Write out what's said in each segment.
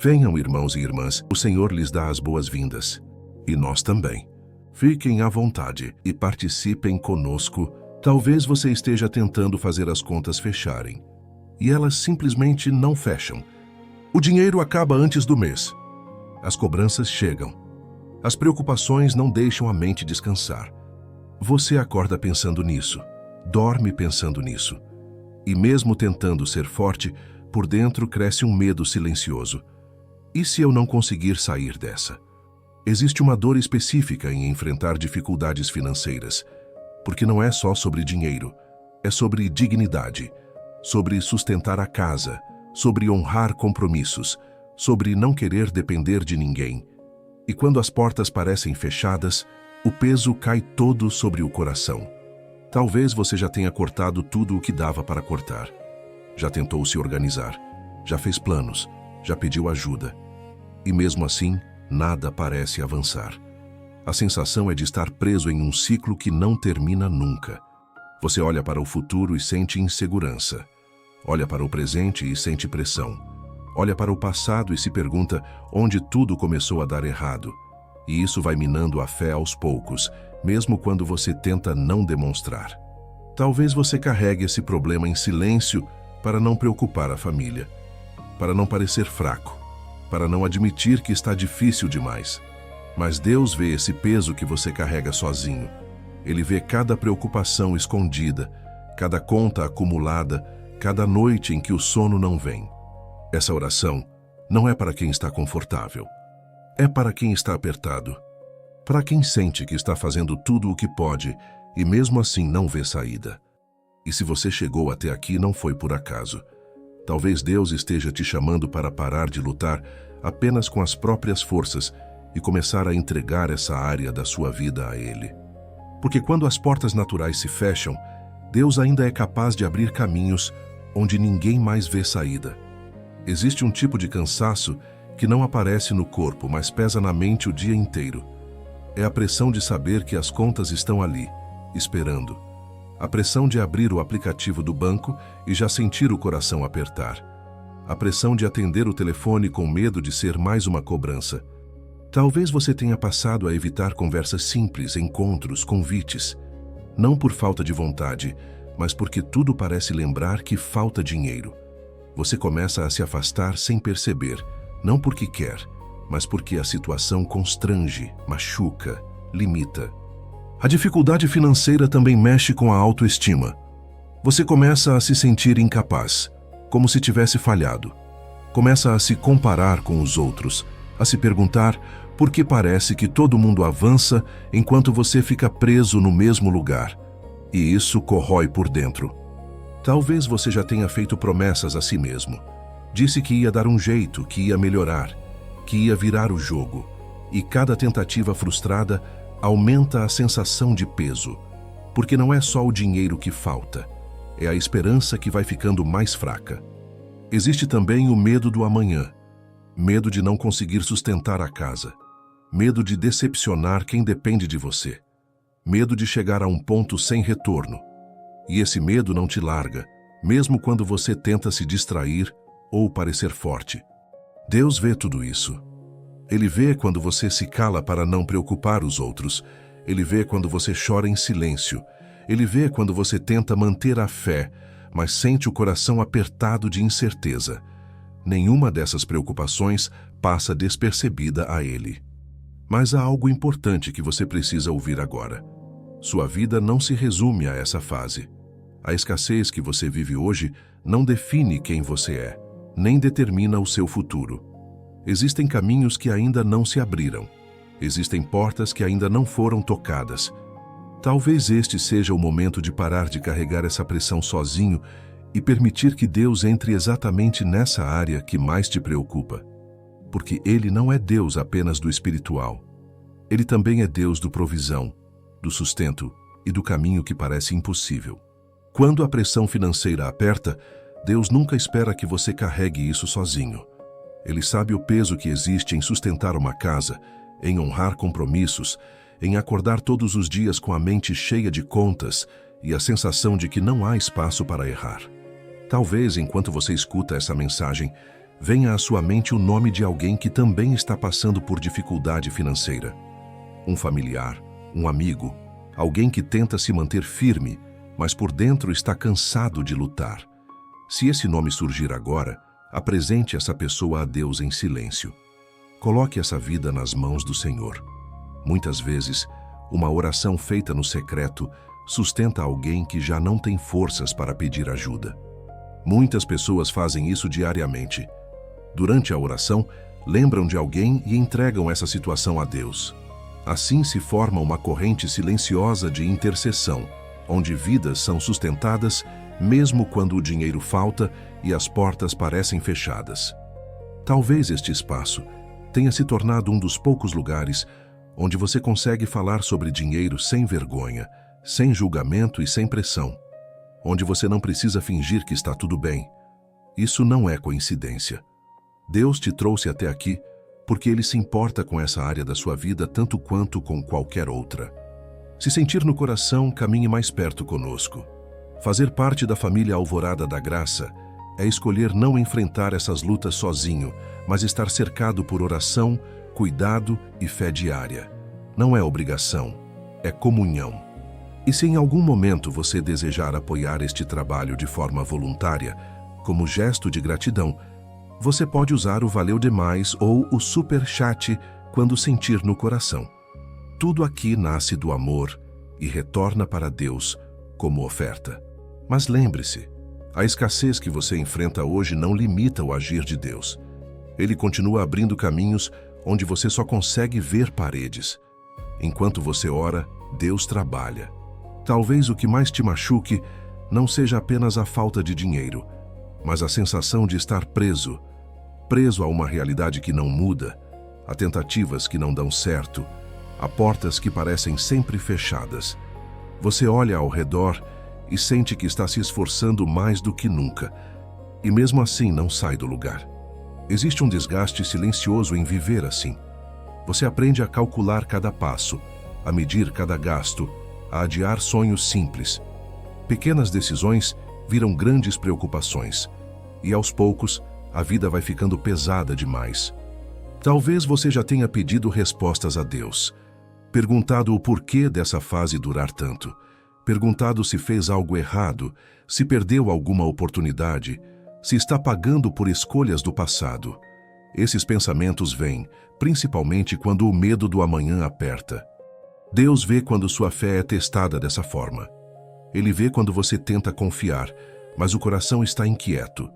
Venham, irmãos e irmãs, o Senhor lhes dá as boas-vindas. E nós também. Fiquem à vontade e participem conosco. Talvez você esteja tentando fazer as contas fecharem. E elas simplesmente não fecham. O dinheiro acaba antes do mês. As cobranças chegam. As preocupações não deixam a mente descansar. Você acorda pensando nisso, dorme pensando nisso. E mesmo tentando ser forte, por dentro cresce um medo silencioso. E se eu não conseguir sair dessa? Existe uma dor específica em enfrentar dificuldades financeiras, porque não é só sobre dinheiro, é sobre dignidade, sobre sustentar a casa, sobre honrar compromissos, sobre não querer depender de ninguém. E quando as portas parecem fechadas, o peso cai todo sobre o coração. Talvez você já tenha cortado tudo o que dava para cortar. Já tentou se organizar, já fez planos, já pediu ajuda. E mesmo assim, nada parece avançar. A sensação é de estar preso em um ciclo que não termina nunca. Você olha para o futuro e sente insegurança. Olha para o presente e sente pressão. Olha para o passado e se pergunta onde tudo começou a dar errado. E isso vai minando a fé aos poucos, mesmo quando você tenta não demonstrar. Talvez você carregue esse problema em silêncio para não preocupar a família, para não parecer fraco, para não admitir que está difícil demais. Mas Deus vê esse peso que você carrega sozinho. Ele vê cada preocupação escondida, cada conta acumulada, cada noite em que o sono não vem. Essa oração não é para quem está confortável. É para quem está apertado. Para quem sente que está fazendo tudo o que pode e mesmo assim não vê saída. E se você chegou até aqui, não foi por acaso. Talvez Deus esteja te chamando para parar de lutar apenas com as próprias forças e começar a entregar essa área da sua vida a Ele. Porque quando as portas naturais se fecham, Deus ainda é capaz de abrir caminhos onde ninguém mais vê saída. Existe um tipo de cansaço que não aparece no corpo, mas pesa na mente o dia inteiro. É a pressão de saber que as contas estão ali, esperando. A pressão de abrir o aplicativo do banco e já sentir o coração apertar. A pressão de atender o telefone com medo de ser mais uma cobrança. Talvez você tenha passado a evitar conversas simples, encontros, convites. Não por falta de vontade, mas porque tudo parece lembrar que falta dinheiro. Você começa a se afastar sem perceber, não porque quer, mas porque a situação constrange, machuca, limita. A dificuldade financeira também mexe com a autoestima. Você começa a se sentir incapaz, como se tivesse falhado. Começa a se comparar com os outros, a se perguntar por que parece que todo mundo avança enquanto você fica preso no mesmo lugar. E isso corrói por dentro. Talvez você já tenha feito promessas a si mesmo. Disse que ia dar um jeito, que ia melhorar, que ia virar o jogo. E cada tentativa frustrada aumenta a sensação de peso, porque não é só o dinheiro que falta, é a esperança que vai ficando mais fraca. Existe também o medo do amanhã, medo de não conseguir sustentar a casa, medo de decepcionar quem depende de você, medo de chegar a um ponto sem retorno. E esse medo não te larga, mesmo quando você tenta se distrair ou parecer forte. Deus vê tudo isso. Ele vê quando você se cala para não preocupar os outros. Ele vê quando você chora em silêncio. Ele vê quando você tenta manter a fé, mas sente o coração apertado de incerteza. Nenhuma dessas preocupações passa despercebida a Ele. Mas há algo importante que você precisa ouvir agora. Sua vida não se resume a essa fase. A escassez que você vive hoje não define quem você é, nem determina o seu futuro. Existem caminhos que ainda não se abriram. Existem portas que ainda não foram tocadas. Talvez este seja o momento de parar de carregar essa pressão sozinho e permitir que Deus entre exatamente nessa área que mais te preocupa. Porque Ele não é Deus apenas do espiritual. Ele também é Deus do provisão, do sustento e do caminho que parece impossível. Quando a pressão financeira aperta, Deus nunca espera que você carregue isso sozinho. Ele sabe o peso que existe em sustentar uma casa, em honrar compromissos, em acordar todos os dias com a mente cheia de contas e a sensação de que não há espaço para errar. Talvez, enquanto você escuta essa mensagem, venha à sua mente o nome de alguém que também está passando por dificuldade financeira. Um familiar, um amigo, alguém que tenta se manter firme, mas por dentro está cansado de lutar. Se esse nome surgir agora, apresente essa pessoa a Deus em silêncio. Coloque essa vida nas mãos do Senhor. Muitas vezes, uma oração feita no secreto sustenta alguém que já não tem forças para pedir ajuda. Muitas pessoas fazem isso diariamente. Durante a oração, lembram de alguém e entregam essa situação a Deus. Assim se forma uma corrente silenciosa de intercessão, onde vidas são sustentadas mesmo quando o dinheiro falta e as portas parecem fechadas. Talvez este espaço tenha se tornado um dos poucos lugares onde você consegue falar sobre dinheiro sem vergonha, sem julgamento e sem pressão, onde você não precisa fingir que está tudo bem. Isso não é coincidência. Deus te trouxe até aqui porque Ele se importa com essa área da sua vida tanto quanto com qualquer outra. Se sentir no coração, caminhe mais perto conosco. Fazer parte da família Alvorada da Graça é escolher não enfrentar essas lutas sozinho, mas estar cercado por oração, cuidado e fé diária. Não é obrigação, é comunhão. E se em algum momento você desejar apoiar este trabalho de forma voluntária, como gesto de gratidão, você pode usar o Valeu Demais ou o Super Chat quando sentir no coração. Tudo aqui nasce do amor e retorna para Deus como oferta. Mas lembre-se, a escassez que você enfrenta hoje não limita o agir de Deus. Ele continua abrindo caminhos onde você só consegue ver paredes. Enquanto você ora, Deus trabalha. Talvez o que mais te machuque não seja apenas a falta de dinheiro, mas a sensação de estar preso a uma realidade que não muda, a tentativas que não dão certo, a portas que parecem sempre fechadas. Você olha ao redor e sente que está se esforçando mais do que nunca, e mesmo assim não sai do lugar. Existe um desgaste silencioso em viver assim. Você aprende a calcular cada passo, a medir cada gasto, a adiar sonhos simples. Pequenas decisões viram grandes preocupações, e aos poucos a vida vai ficando pesada demais. Talvez você já tenha pedido respostas a Deus, perguntado o porquê dessa fase durar tanto, perguntado se fez algo errado, se perdeu alguma oportunidade, se está pagando por escolhas do passado. Esses pensamentos vêm, principalmente quando o medo do amanhã aperta. Deus vê quando sua fé é testada dessa forma. Ele vê quando você tenta confiar, mas o coração está inquieto.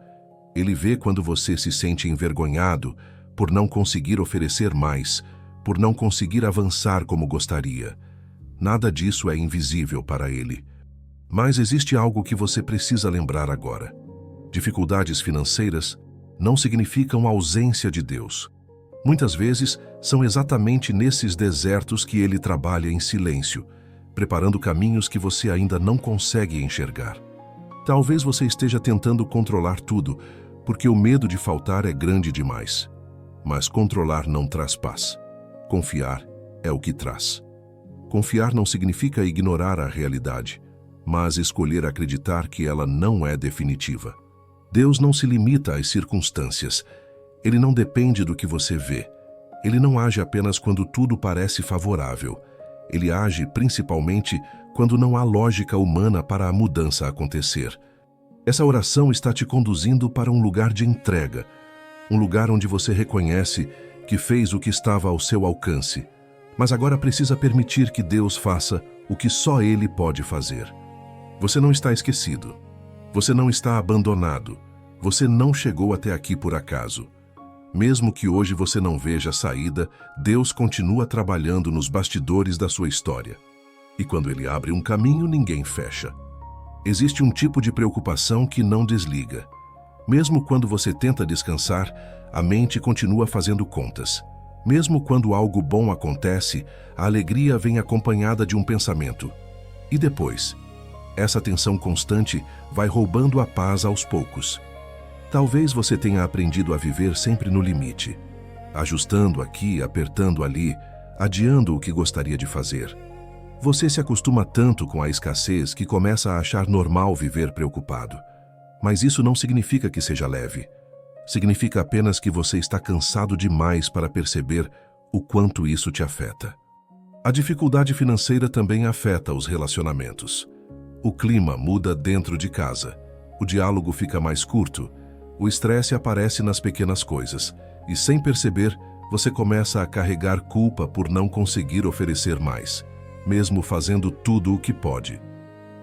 Ele vê quando você se sente envergonhado por não conseguir oferecer mais, por não conseguir avançar como gostaria. Nada disso é invisível para Ele. Mas existe algo que você precisa lembrar agora. Dificuldades financeiras não significam ausência de Deus. Muitas vezes, são exatamente nesses desertos que Ele trabalha em silêncio, preparando caminhos que você ainda não consegue enxergar. Talvez você esteja tentando controlar tudo, porque o medo de faltar é grande demais. Mas controlar não traz paz. Confiar é o que traz. Confiar não significa ignorar a realidade, mas escolher acreditar que ela não é definitiva. Deus não se limita às circunstâncias. Ele não depende do que você vê. Ele não age apenas quando tudo parece favorável. Ele age principalmente quando não há lógica humana para a mudança acontecer. Essa oração está te conduzindo para um lugar de entrega, um lugar onde você reconhece que fez o que estava ao seu alcance, mas agora precisa permitir que Deus faça o que só Ele pode fazer. Você não está esquecido. Você não está abandonado. Você não chegou até aqui por acaso. Mesmo que hoje você não veja a saída, Deus continua trabalhando nos bastidores da sua história. E quando Ele abre um caminho, ninguém fecha. Existe um tipo de preocupação que não desliga. Mesmo quando você tenta descansar, a mente continua fazendo contas. Mesmo quando algo bom acontece, a alegria vem acompanhada de um pensamento. E depois? Essa tensão constante vai roubando a paz aos poucos. Talvez você tenha aprendido a viver sempre no limite, ajustando aqui, apertando ali, adiando o que gostaria de fazer. Você se acostuma tanto com a escassez que começa a achar normal viver preocupado. Mas isso não significa que seja leve. Significa apenas que você está cansado demais para perceber o quanto isso te afeta. A dificuldade financeira também afeta os relacionamentos. O clima muda dentro de casa, o diálogo fica mais curto, o estresse aparece nas pequenas coisas e, sem perceber, você começa a carregar culpa por não conseguir oferecer mais, mesmo fazendo tudo o que pode.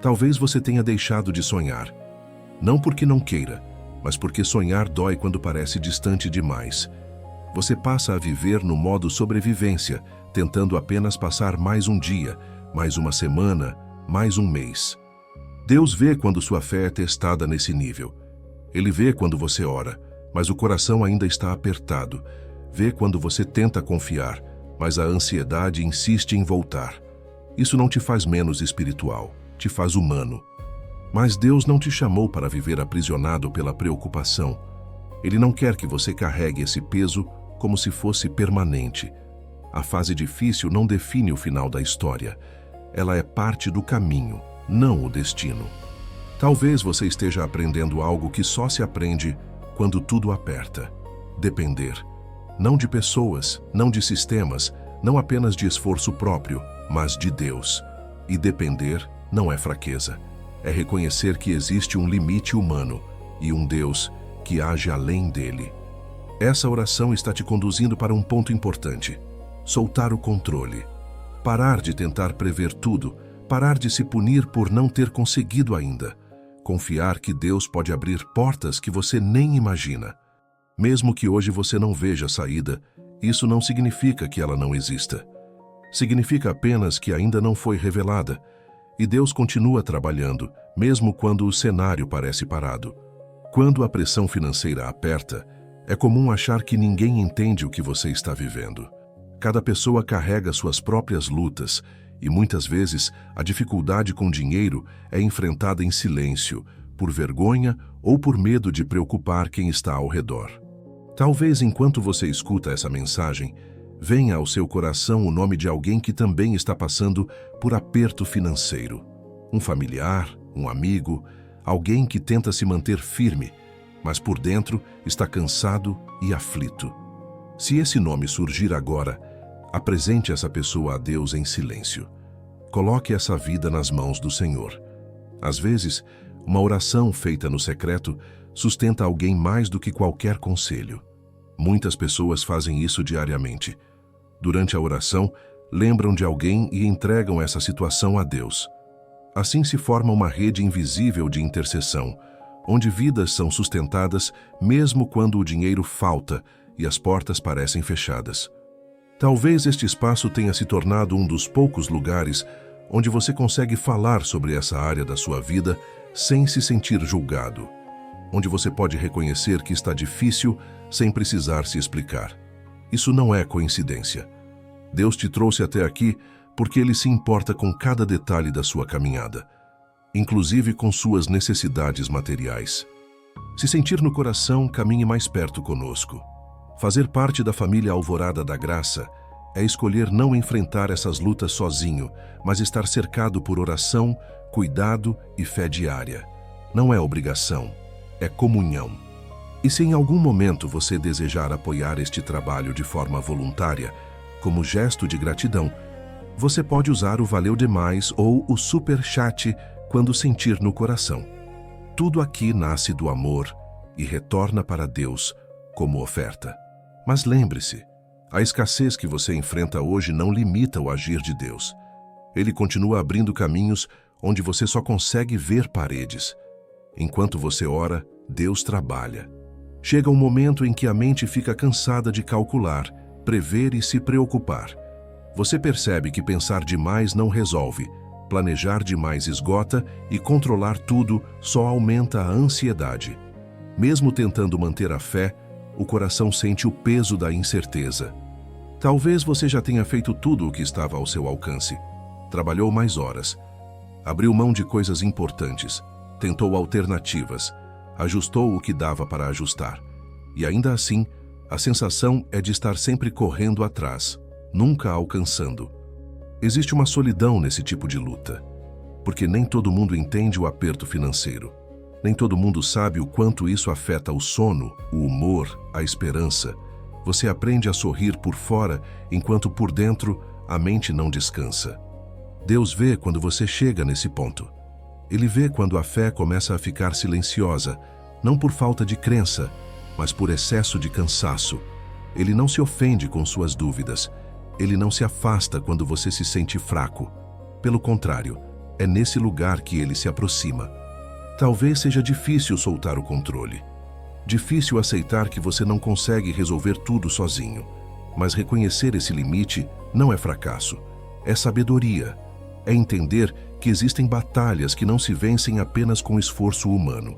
Talvez você tenha deixado de sonhar, não porque não queira, mas porque sonhar dói quando parece distante demais. Você passa a viver no modo sobrevivência, tentando apenas passar mais um dia, mais uma semana, mais um mês. Deus vê quando sua fé é testada nesse nível. Ele vê quando você ora, mas o coração ainda está apertado. Vê quando você tenta confiar, mas a ansiedade insiste em voltar. Isso não te faz menos espiritual, te faz humano. Mas Deus não te chamou para viver aprisionado pela preocupação. Ele não quer que você carregue esse peso como se fosse permanente. A fase difícil não define o final da história. Ela é parte do caminho, não o destino. Talvez você esteja aprendendo algo que só se aprende quando tudo aperta. Depender. Não de pessoas, não de sistemas, não apenas de esforço próprio, mas de Deus. E depender não é fraqueza. É reconhecer que existe um limite humano e um Deus que age além dele. Essa oração está te conduzindo para um ponto importante. Soltar o controle. Parar de tentar prever tudo, parar de se punir por não ter conseguido ainda. Confiar que Deus pode abrir portas que você nem imagina. Mesmo que hoje você não veja a saída, isso não significa que ela não exista. Significa apenas que ainda não foi revelada. E Deus continua trabalhando, mesmo quando o cenário parece parado. Quando a pressão financeira aperta, é comum achar que ninguém entende o que você está vivendo. Cada pessoa carrega suas próprias lutas e muitas vezes a dificuldade com dinheiro é enfrentada em silêncio, por vergonha ou por medo de preocupar quem está ao redor. Talvez enquanto você escuta essa mensagem, venha ao seu coração o nome de alguém que também está passando por aperto financeiro. Um familiar, um amigo, alguém que tenta se manter firme, mas por dentro está cansado e aflito. Se esse nome surgir agora, apresente essa pessoa a Deus em silêncio. Coloque essa vida nas mãos do Senhor. Às vezes, uma oração feita no secreto sustenta alguém mais do que qualquer conselho. Muitas pessoas fazem isso diariamente. Durante a oração, lembram de alguém e entregam essa situação a Deus. Assim se forma uma rede invisível de intercessão, onde vidas são sustentadas mesmo quando o dinheiro falta e as portas parecem fechadas. Talvez este espaço tenha se tornado um dos poucos lugares onde você consegue falar sobre essa área da sua vida sem se sentir julgado, onde você pode reconhecer que está difícil sem precisar se explicar. Isso não é coincidência. Deus te trouxe até aqui porque Ele se importa com cada detalhe da sua caminhada, inclusive com suas necessidades materiais. Se sentir no coração, caminhe mais perto conosco. Fazer parte da família Alvorada da Graça é escolher não enfrentar essas lutas sozinho, mas estar cercado por oração, cuidado e fé diária. Não é obrigação, é comunhão. E se em algum momento você desejar apoiar este trabalho de forma voluntária, como gesto de gratidão, você pode usar o Valeu Demais ou o Super Chat quando sentir no coração. Tudo aqui nasce do amor e retorna para Deus como oferta. Mas lembre-se, a escassez que você enfrenta hoje não limita o agir de Deus. Ele continua abrindo caminhos onde você só consegue ver paredes. Enquanto você ora, Deus trabalha. Chega um momento em que a mente fica cansada de calcular, prever e se preocupar. Você percebe que pensar demais não resolve, planejar demais esgota e controlar tudo só aumenta a ansiedade. Mesmo tentando manter a fé, o coração sente o peso da incerteza. Talvez você já tenha feito tudo o que estava ao seu alcance. Trabalhou mais horas. Abriu mão de coisas importantes. Tentou alternativas. Ajustou o que dava para ajustar. E ainda assim, a sensação é de estar sempre correndo atrás, nunca alcançando. Existe uma solidão nesse tipo de luta, porque nem todo mundo entende o aperto financeiro. Nem todo mundo sabe o quanto isso afeta o sono, o humor, a esperança. Você aprende a sorrir por fora, enquanto por dentro a mente não descansa. Deus vê quando você chega nesse ponto. Ele vê quando a fé começa a ficar silenciosa, não por falta de crença, mas por excesso de cansaço. Ele não se ofende com suas dúvidas. Ele não se afasta quando você se sente fraco. Pelo contrário, é nesse lugar que ele se aproxima. Talvez seja difícil soltar o controle. Difícil aceitar que você não consegue resolver tudo sozinho. Mas reconhecer esse limite não é fracasso. É sabedoria. É entender que existem batalhas que não se vencem apenas com esforço humano.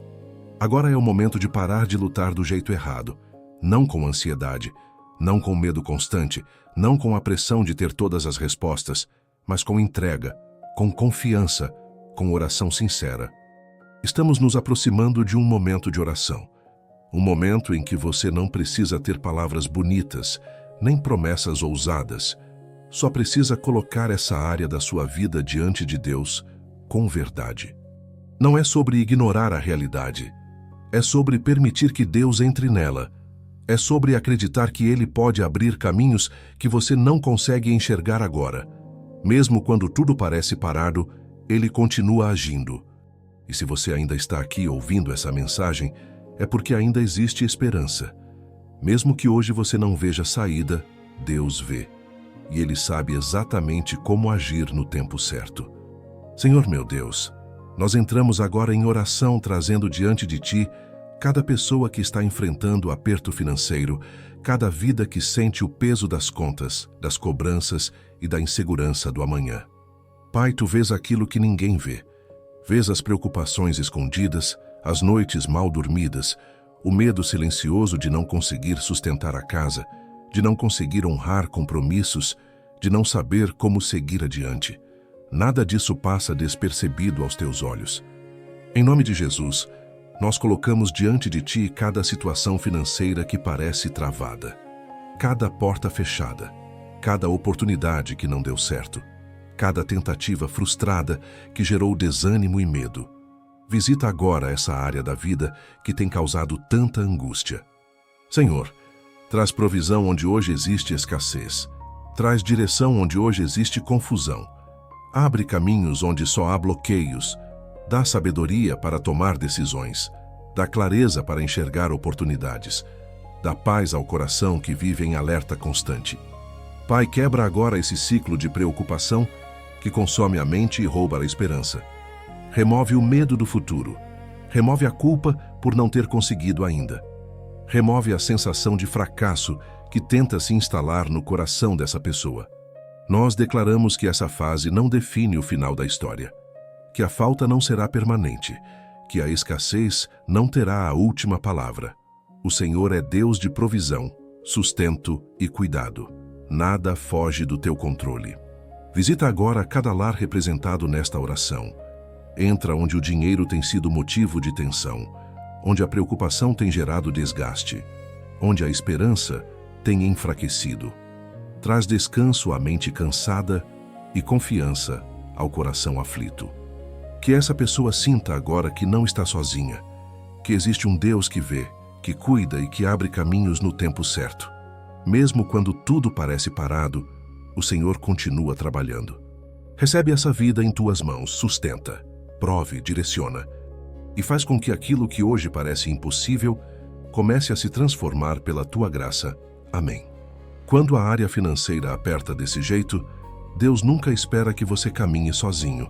Agora é o momento de parar de lutar do jeito errado. Não com ansiedade, não com medo constante, não com a pressão de ter todas as respostas, mas com entrega, com confiança, com oração sincera. Estamos nos aproximando de um momento de oração. Um momento em que você não precisa ter palavras bonitas, nem promessas ousadas. Só precisa colocar essa área da sua vida diante de Deus com verdade. Não é sobre ignorar a realidade. É sobre permitir que Deus entre nela. É sobre acreditar que Ele pode abrir caminhos que você não consegue enxergar agora. Mesmo quando tudo parece parado, Ele continua agindo. E se você ainda está aqui ouvindo essa mensagem, é porque ainda existe esperança. Mesmo que hoje você não veja saída, Deus vê. E Ele sabe exatamente como agir no tempo certo. Senhor meu Deus, nós entramos agora em oração trazendo diante de Ti cada pessoa que está enfrentando aperto financeiro, cada vida que sente o peso das contas, das cobranças e da insegurança do amanhã. Pai, Tu vês aquilo que ninguém vê. Vês as preocupações escondidas, as noites mal dormidas, o medo silencioso de não conseguir sustentar a casa, de não conseguir honrar compromissos, de não saber como seguir adiante. Nada disso passa despercebido aos Teus olhos. Em nome de Jesus, nós colocamos diante de Ti cada situação financeira que parece travada, cada porta fechada, cada oportunidade que não deu certo, cada tentativa frustrada que gerou desânimo e medo. Visita agora essa área da vida que tem causado tanta angústia. Senhor, traz provisão onde hoje existe escassez. Traz direção onde hoje existe confusão. Abre caminhos onde só há bloqueios. Dá sabedoria para tomar decisões. Dá clareza para enxergar oportunidades. Dá paz ao coração que vive em alerta constante. Pai, quebra agora esse ciclo de preocupação que consome a mente e rouba a esperança. Remove o medo do futuro. Remove a culpa por não ter conseguido ainda. Remove a sensação de fracasso que tenta se instalar no coração dessa pessoa. Nós declaramos que essa fase não define o final da história, que a falta não será permanente, que a escassez não terá a última palavra. O Senhor é Deus de provisão, sustento e cuidado. Nada foge do teu controle. Visita agora cada lar representado nesta oração. Entra onde o dinheiro tem sido motivo de tensão, onde a preocupação tem gerado desgaste, onde a esperança tem enfraquecido. Traz descanso à mente cansada e confiança ao coração aflito. Que essa pessoa sinta agora que não está sozinha, que existe um Deus que vê, que cuida e que abre caminhos no tempo certo. Mesmo quando tudo parece parado, o Senhor continua trabalhando. Recebe essa vida em tuas mãos, sustenta, prove, direciona e faz com que aquilo que hoje parece impossível comece a se transformar pela tua graça. Amém. Quando a área financeira aperta desse jeito, Deus nunca espera que você caminhe sozinho.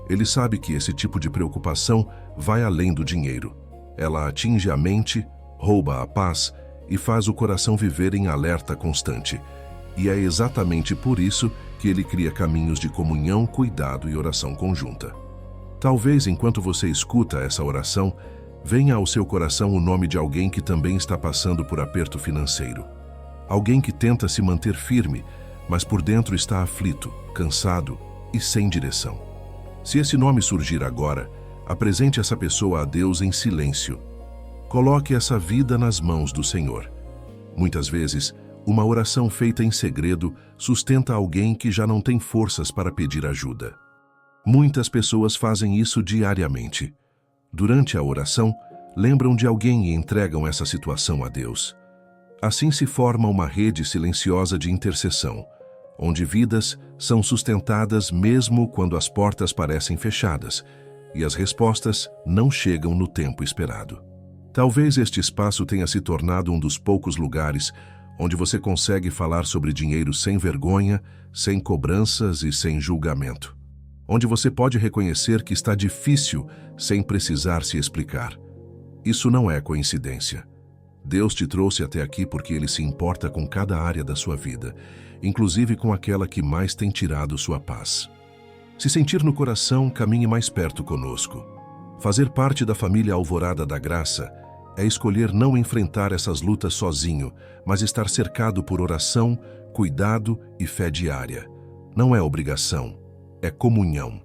Ele sabe que esse tipo de preocupação vai além do dinheiro. Ela atinge a mente, rouba a paz e faz o coração viver em alerta constante. E é exatamente por isso que Ele cria caminhos de comunhão, cuidado e oração conjunta. Talvez, enquanto você escuta essa oração, venha ao seu coração o nome de alguém que também está passando por aperto financeiro. Alguém que tenta se manter firme, mas por dentro está aflito, cansado e sem direção. Se esse nome surgir agora, apresente essa pessoa a Deus em silêncio. Coloque essa vida nas mãos do Senhor. Muitas vezes, uma oração feita em segredo sustenta alguém que já não tem forças para pedir ajuda. Muitas pessoas fazem isso diariamente. Durante a oração, lembram de alguém e entregam essa situação a Deus. Assim se forma uma rede silenciosa de intercessão, onde vidas são sustentadas mesmo quando as portas parecem fechadas e as respostas não chegam no tempo esperado. Talvez este espaço tenha se tornado um dos poucos lugares onde você consegue falar sobre dinheiro sem vergonha, sem cobranças e sem julgamento. Onde você pode reconhecer que está difícil sem precisar se explicar. Isso não é coincidência. Deus te trouxe até aqui porque Ele se importa com cada área da sua vida, inclusive com aquela que mais tem tirado sua paz. Se sentir no coração, caminhe mais perto conosco. Fazer parte da família Alvorada da Graça é escolher não enfrentar essas lutas sozinho, mas estar cercado por oração, cuidado e fé diária. Não é obrigação, é comunhão.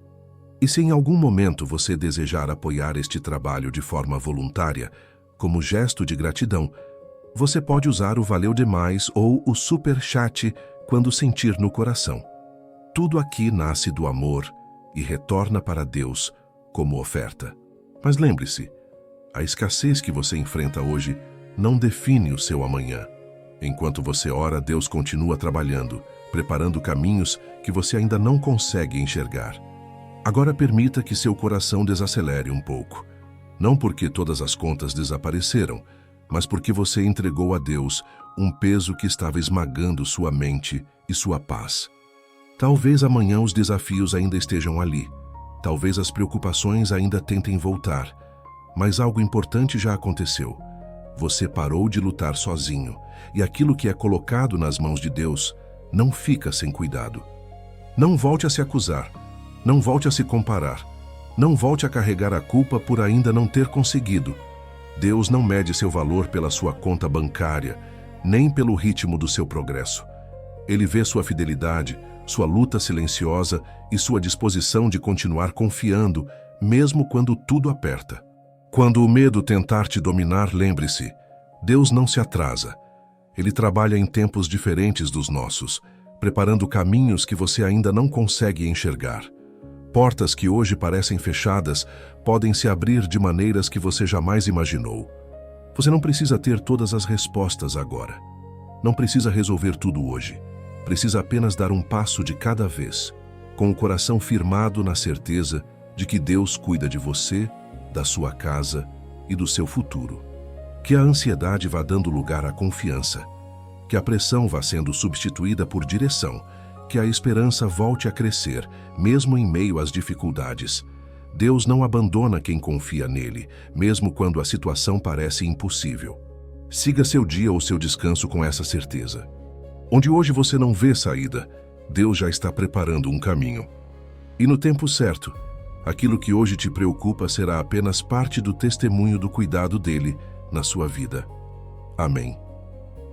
E se em algum momento você desejar apoiar este trabalho de forma voluntária, como gesto de gratidão, você pode usar o Valeu Demais ou o Super Chat quando sentir no coração. Tudo aqui nasce do amor e retorna para Deus como oferta. Mas lembre-se, a escassez que você enfrenta hoje não define o seu amanhã. Enquanto você ora, Deus continua trabalhando, preparando caminhos que você ainda não consegue enxergar. Agora permita que seu coração desacelere um pouco. Não porque todas as contas desapareceram, mas porque você entregou a Deus um peso que estava esmagando sua mente e sua paz. Talvez amanhã os desafios ainda estejam ali. Talvez as preocupações ainda tentem voltar. Mas algo importante já aconteceu. Você parou de lutar sozinho, e aquilo que é colocado nas mãos de Deus não fica sem cuidado. Não volte a se acusar, não volte a se comparar, não volte a carregar a culpa por ainda não ter conseguido. Deus não mede seu valor pela sua conta bancária, nem pelo ritmo do seu progresso. Ele vê sua fidelidade, sua luta silenciosa e sua disposição de continuar confiando, mesmo quando tudo aperta. Quando o medo tentar te dominar, lembre-se, Deus não se atrasa. Ele trabalha em tempos diferentes dos nossos, preparando caminhos que você ainda não consegue enxergar. Portas que hoje parecem fechadas podem se abrir de maneiras que você jamais imaginou. Você não precisa ter todas as respostas agora. Não precisa resolver tudo hoje. Precisa apenas dar um passo de cada vez, com o coração firmado na certeza de que Deus cuida de você, da sua casa e do seu futuro. Que a ansiedade vá dando lugar à confiança, que a pressão vá sendo substituída por direção, que a esperança volte a crescer, mesmo em meio às dificuldades. Deus não abandona quem confia nele, mesmo quando a situação parece impossível. Siga seu dia ou seu descanso com essa certeza. Onde hoje você não vê saída, Deus já está preparando um caminho. E no tempo certo, aquilo que hoje te preocupa será apenas parte do testemunho do cuidado dele na sua vida. Amém.